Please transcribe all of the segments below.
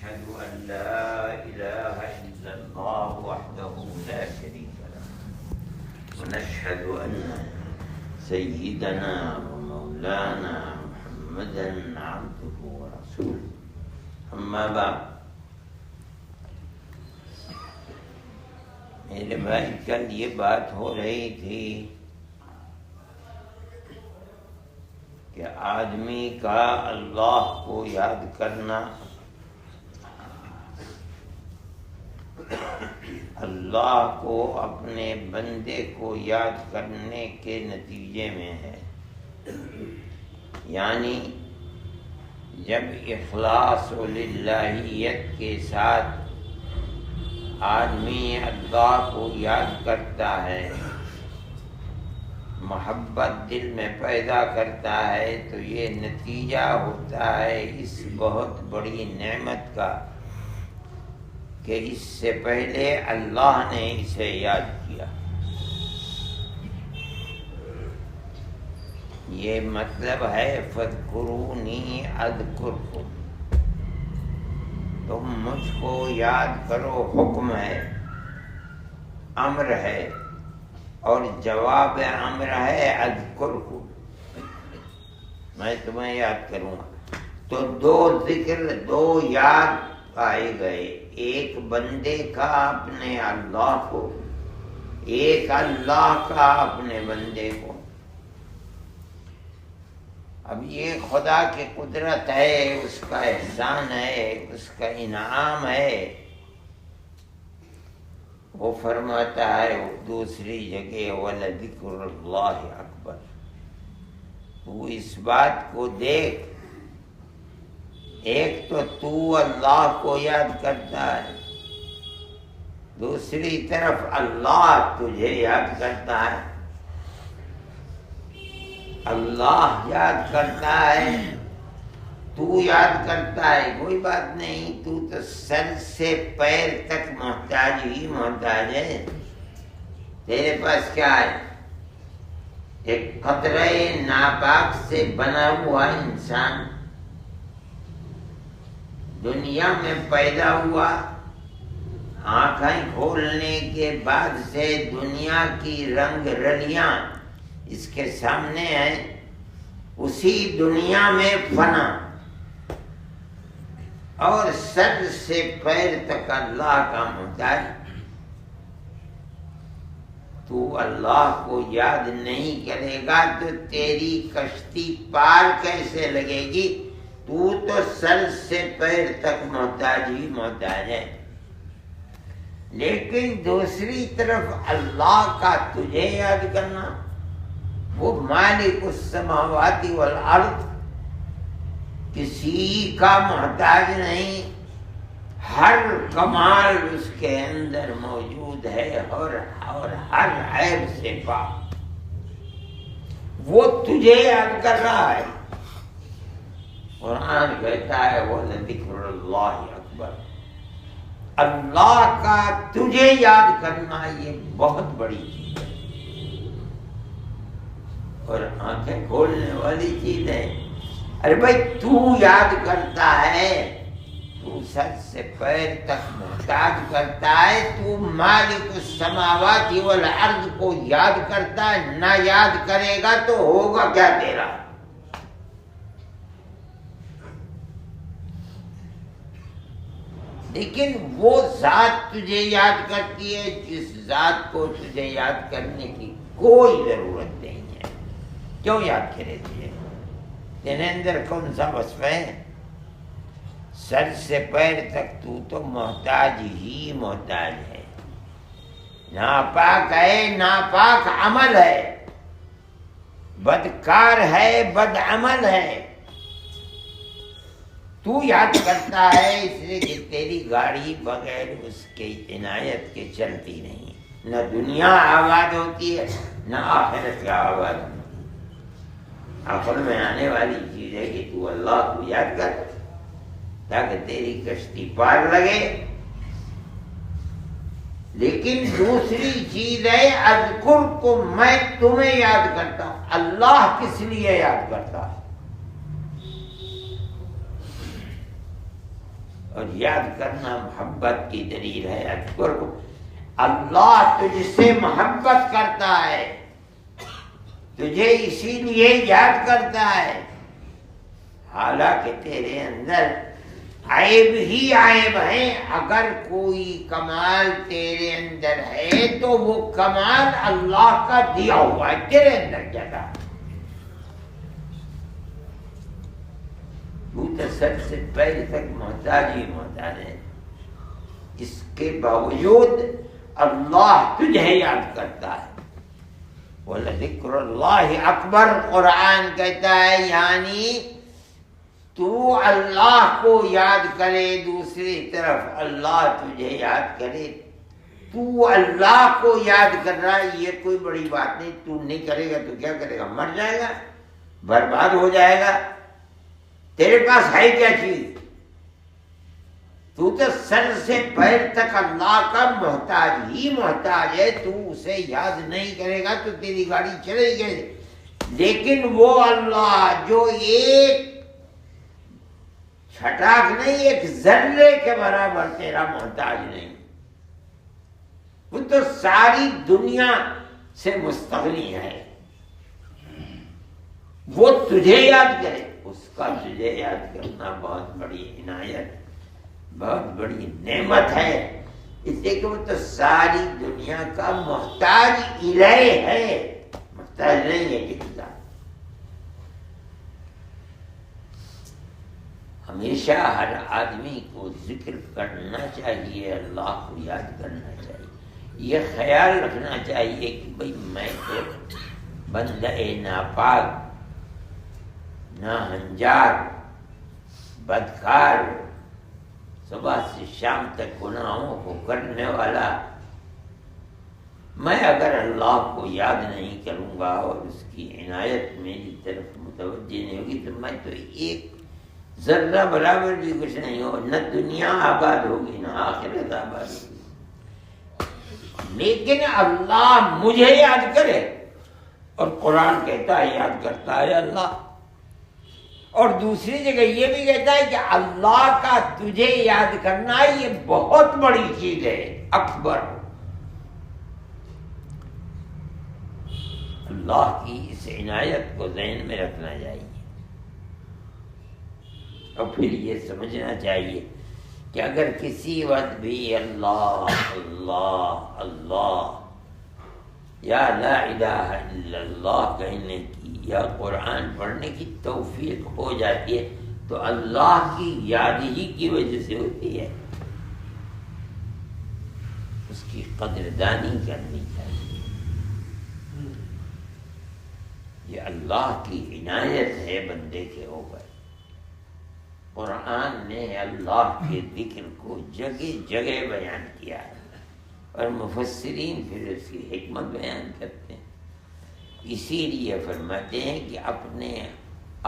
ونشهد أن لا إله إلا الله وحده لا شريك له ونشهد أن سيدنا ومولانا محمدا عبده ورسوله أما بعد. میرے بھائی کل یہ بات ہو رہی تھی کہ آدمی کا اللہ کو یاد کرنا اللہ کو اپنے بندے کو یاد کرنے کے نتیجے میں ہے. یعنی جب اخلاص و للہیت کے ساتھ آدمی اللہ کو یاد کرتا ہے، محبت دل میں پیدا کرتا ہے، تو یہ نتیجہ ہوتا ہے اس بہت بڑی نعمت کا کہ اس سے پہلے اللہ نے اسے یاد کیا. یہ مطلب ہے فاذکرونی اذکرکم، تم مجھ کو یاد کرو. حکم ہے، امر ہے، اور جواب امر ہے اذکرکم، میں تمہیں یاد کروں گا. تو دو ذکر، دو یاد پائے گئے، ایک بندے کا اپنے اللہ کو، ایک اللہ کا اپنے بندے کو. اب یہ خدا کی قدرت ہے، اس کا احسان ہے، اس کا انعام ہے. وہ فرماتا ہے دوسری جگہ وَلَذِكْرُ اللَّهِ أَكْبَرُ. تو اس بات کو دیکھ، ایک تو اللہ کو یاد کرتا ہے، دوسری طرف اللہ تجھے یاد کرتا ہے. اللہ یاد کرتا ہے، تو یاد کرتا ہے، کوئی بات نہیں. تو سر سے پیر تک محتاج ہی محتاج ہے. تیرے پاس کیا ہے؟ ایک قطرہ ناپاک سے بنا ہوا انسان دنیا میں پیدا ہوا. آنکھیں کھولنے کے بعد سے دنیا کی رنگ رلیاں اس کے سامنے ہیں. اسی دنیا میں فنا، اور سر سے پیر تک اللہ کا محتاج. تو اللہ کو یاد نہیں کرے گا تو تیری کشتی پار کیسے لگے گی؟ تو سر سے پیر تک محتاج ہی محتاج ہے. لیکن دوسری طرف اللہ کا تجھے یاد کرنا، وہ مالک السماوات والارض، کسی کا محتاج نہیں، ہر کمال اس کے اندر موجود ہے اور ہر عیب سے پاک. وہ تجھے یاد کر رہا ہے. قرآن کہتا ہے وَلَذِكْرُ اللَّهِ أَكْبَرُ. اللہ کا تجھے یاد کرنا یہ بہت بڑی چیز ہے اور آنکھیں کھولنے والی چیز ہے. ارے بھائی تو یاد کرتا ہے، تو سر سے پیر تک محتاج کرتا ہے، تو مالک السماوات والارض کو یاد کرتا ہے. نہ یاد کرے گا تو ہوگا کیا تیرا؟ لیکن وہ ذات تجھے یاد کرتی ہے جس ذات کو تجھے یاد کرنے کی کوئی ضرورت نہیں ہے. کیوں یاد کرے تجھے؟ تیرے اندر کون سا وصف ہے؟ سر سے پیر تک تو محتاج ہی محتاج ہے. ناپاک ہے، ناپاک عمل ہے، بدکار ہے، بد عمل ہے. تو یاد کرتا ہے اس لیے کہ تیری گاڑی بغیر اس کی عنایت کے چلتی نہیں. نہ دنیا آباد ہوتی ہے، نہ آخرت کا آباد ہوتی ہے. عقل میں آنے والی چیز ہے کہ تو اللہ کو یاد کر تاکہ تیری کشتی پار لگے. لیکن دوسری چیز ہے اذکرکم، میں تمہیں یاد کرتا ہوں. اللہ کس لیے یاد کرتا ہے؟ اور یاد کرنا محبت کی دلیل ہے۔ اذکرکم، اللہ تجھ سے محبت کرتا ہے، تجھے اسی لیے یاد کرتا ہے، حالانکہ تیرے اندر عیب ہی عیب ہیں۔ اگر کوئی کمال تیرے اندر ہے تو وہ کمال اللہ کا دیا ہوا ہے، تیرے اندر کیا تھا؟ تو سر سے پیر تک محتاج ہی محتاج ہے، اس کے باوجود اللہ تجھے یاد کرتا ہے۔ وَلَذِكْرُ اللَّهِ اکبر، قرآن کہتا ہے یعنی تو اللہ کو یاد کرے، دوسری طرف اللہ تجھے یاد کرے، تو اللہ کو یاد کر رہا ہے، یہ کوئی بڑی بات نہیں۔ تو نہیں کرے گا تو کیا کرے گا؟ مر جائے گا، برباد ہو جائے گا۔ تیرے پاس ہے کیا چیز؟ تو سر سے پیر تک اللہ کا محتاج ہی محتاج ہے، تو اسے یاد نہیں کرے گا تو تیری گاڑی چلے گی۔ لیکن وہ اللہ جو ایک چھٹاک نہیں، ایک ذرے کے برابر تیرا محتاج نہیں، وہ تو ساری دنیا سے مستغنی ہے، وہ تجھے یاد کرے، اس کا تجھے یاد کرنا بہت بڑی عنایت، بہت بڑی نعمت ہے۔ اس لیے کہ وہ تو ساری دنیا کا محتاج الیہ ہے، محتاج نہیں ہے کسی کا۔ ہمیشہ ہر آدمی کو ذکر کرنا چاہیے، اللہ کو یاد کرنا چاہیے، یہ خیال رکھنا چاہیے کہ بھئی میں تو بندہ ناپاک، ناہنجار، بدکار، صبح سے شام تک گناہوں کو کرنے والا، میں اگر اللہ کو یاد نہیں کروں گا اور اس کی عنایت میری طرف متوجہ نہیں ہوگی تو میں تو ایک ذرہ برابر بھی کچھ نہیں ہو، نہ دنیا آباد ہوگی نہ آخرت آباد ہوگی۔ لیکن اللہ مجھے یاد کرے، اور قرآن کہتا ہے یاد کرتا ہے اللہ، اور دوسری جگہ یہ بھی کہتا ہے کہ اللہ کا تجھے یاد کرنا یہ بہت بڑی چیز ہے، اکبر۔ اللہ کی اس عنایت کو ذہن میں رکھنا چاہیے، اور پھر یہ سمجھنا چاہیے کہ اگر کسی وقت بھی اللہ اللہ اللہ یا لا الہ الا اللہ کہنے کی یا قرآن پڑھنے کی توفیق ہو جاتی ہے تو اللہ کی یاد ہی کی وجہ سے ہوتی ہے، اس کی قدردانی کرنی چاہیے۔ یہ اللہ کی عنایت ہے بندے کے اوپر۔ قرآن نے اللہ کے ذکر کو جگہ جگہ بیان کیا ہے، اور مفسرین پھر اس کی حکمت بیان کرتے ہیں۔ اسی لیے فرماتے ہیں کہ اپنے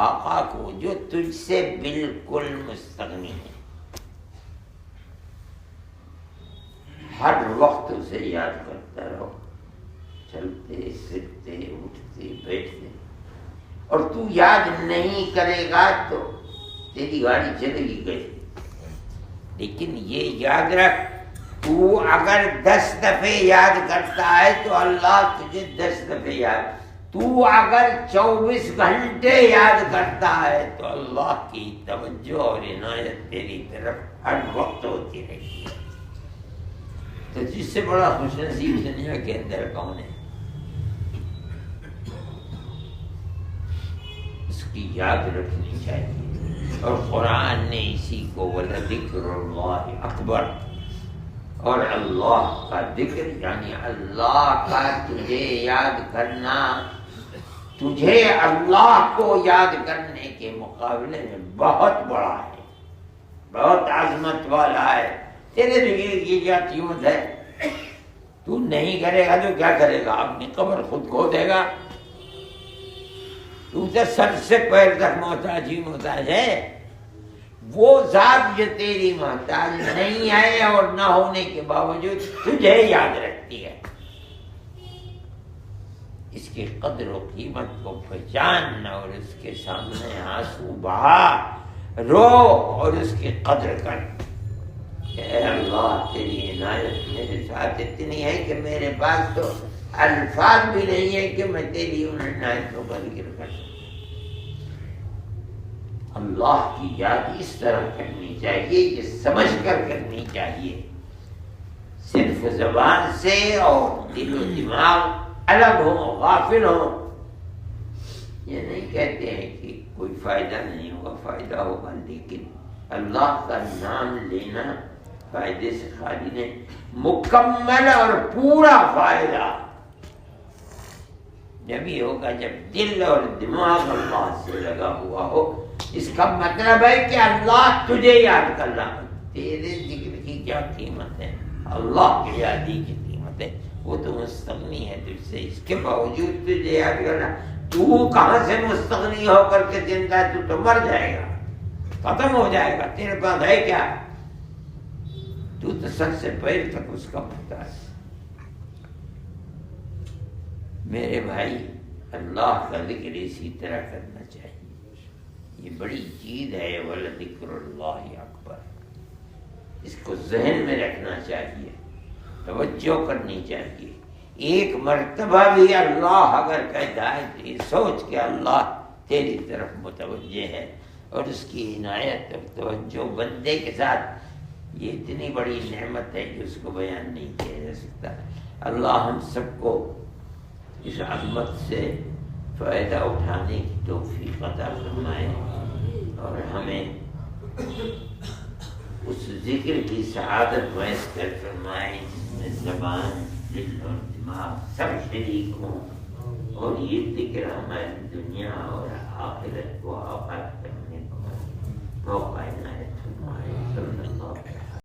آقا کو جو تجھ سے بالکل مستغنی ہے، ہر وقت اسے یاد کرتا رہو، چلتے پھرتے اٹھتے بیٹھتے، اور تو یاد نہیں کرے گا تو تیری گاڑی چلے گی گئی۔ لیکن یہ یاد رکھ، تو اگر 10 دفعے یاد کرتا ہے تو اللہ تجھے 10 دفعے یاد، تو اگر 24 گھنٹے یاد کرتا ہے تو اللہ کی توجہ اور عنایت تیری طرف ہر وقت ہوتی رہتی ہے۔ تو جس سے بڑا خوش نصیب دنیا کے اندر کون ہے؟ اس کی یاد رکھنی چاہیے، اور قرآن نے اسی کو وَلَذِكْرُ اللَّهِ اکبر، اور اللہ کا ذکر یعنی اللہ کا تجھے یاد کرنا، تجھے اللہ کو یاد کرنے کے مقابلے میں بہت بڑا ہے، بہت عظمت والا ہے۔ تیرے ذکر کی کیا قیمت ہے؟ تو نہیں کرے گا تو کیا کرے گا؟ اپنی قبر خود کھو دے گا۔ تو سر سے پیر تک محتاج ہی محتاج ہے، وہ ذات جو تیری محتاج نہیں ہے اور نہ ہونے کے باوجود تجھے یاد رکھتی ہے۔ اس کی قدر و قیمت کو پہچاننا اور اس کے سامنے آنسو بہا، رو اور اس کی قدر کر۔ کہ اے اللہ تیری عنایت میرے ساتھ اتنی ہے کہ میرے پاس تو الفاظ بھی نہیں ہے کہ میں تیری ان عنایتوں کا ذکر کر سکوں۔ اللہ کی یاد اس طرح کرنی چاہیے کہ سمجھ کر کرنی چاہیے، صرف زبان سے اور دل و دماغ الگ ہو، غافل ہو۔ یہ نہیں کہتے ہیں کہ کوئی فائدہ نہیں ہوگا، فائدہ ہوگا، لیکن اللہ کا نام لینا فائدے سے خالی نہیں، مکمل اور پورا فائدہ جبھی ہوگا جب دل اور دماغ اللہ سے لگا ہوا ہو۔ اس کا مطلب ہے کہ اللہ تجھے یاد کرنا، تیرے ذکر کی کیا قیمت ہے، اللہ کی یادی کی قیمت ہے، وہ تو مستغنی ہے تجھ سے، اس کے باوجود تجھے یاد کرنا۔ تو کہاں سے مستغنی ہو کر کے زندہ ہے؟ تو مر جائے گا، ختم ہو جائے گا، تیرے پاس ہے کیا؟ تو سر سے پیر تک اس کا محتاج۔ میرے بھائی، اللہ کا ذکر اسی طرح کرنا چاہیے، یہ بڑی چیز ہے، وَلَذِكْرُ اللَّهِ اکبر۔ اس کو ذہن میں رکھنا چاہیے، توجہ کرنی چاہیے۔ ایک مرتبہ بھی اللہ اگر کہتا ہے تو یہ سوچ کہ اللہ تیری طرف متوجہ ہے، اور اس کی عنایت اور توجہ بندے کے ساتھ یہ اتنی بڑی نعمت ہے کہ اس کو بیان نہیں کیا جا سکتا۔ اللہ ہم سب کو اس عظمت سے فائدہ اٹھانے کی توفیق عطا فرمائے، اور ہمیں اس ذکر کی سعادت میسر فرمائے جس میں زبان، دل اور دماغ سب شریک ہوں، اور یہ ذکر ہماری دنیا اور آخرت کو آباد کرنے کا موقع ہے۔